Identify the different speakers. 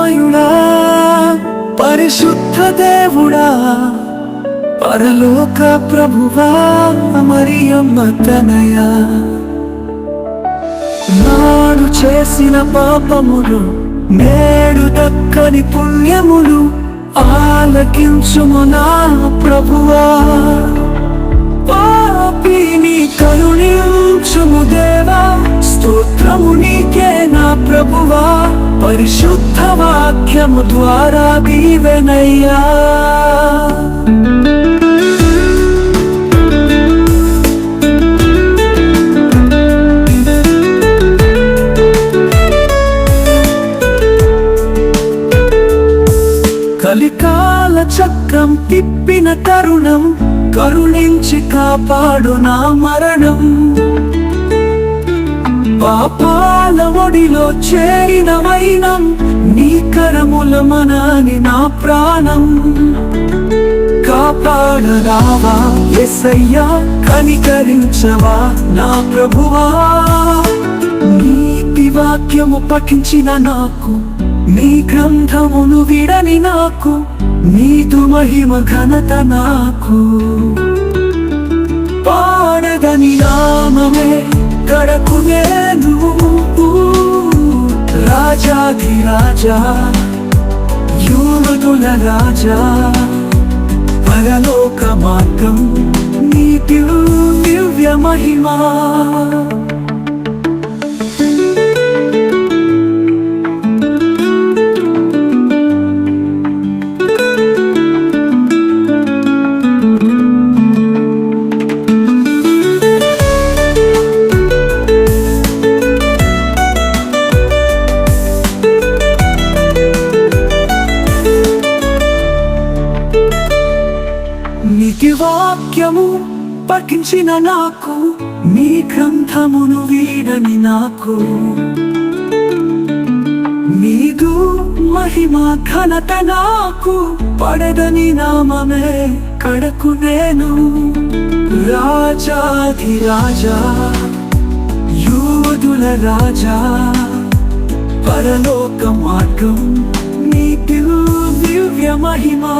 Speaker 1: కరుణామయుడా, పరిశుద్ధ దేవుడా, పరలోక ప్రభువా, మరియమ్మ తనయా, నాడు చేసిన పాపములు నేడు దక్కని పుణ్యములు ఆలకించుము నా ప్రభువా. పాపిని కరుణించుము దేవా, స్తోత్రము నీకే నా ప్రభువా, పరిశుద్ధ వాక్యము ద్వారా దీవెనయ్యా. కలికాల చక్రం తిప్పిన తరుణం, కరుణించి కాపాడు నా మరణం. పాపాల ఒడిలో చేరిన వైనం, నీ కరముల మనాని నా ప్రాణం. కాపాడరావా యేసయ్యా, కనికరించవా నా ప్రభువా. నీతి వాక్యము పఠించిన నాకు, నీ గ్రంథమును విడని నాకు, నీదు మహిమ ఘనత నాకు. పాడదని నామమే కడకు నేను, రాజాధిరాజా, యూదుల రాజా, పరలోక మార్గం నీ దివ్య మహిమా. నీతి వాక్యము పఠించిన నాకు, నీ గ్రంథమును వీడని నాకు, నీదు మహిమ ఘనత నాకు. పడదని నామమే కడకు నేను, రాజాధిరాజా, యూదుల రాజా, పరలోక మార్గం నీ దివ్య మహిమా.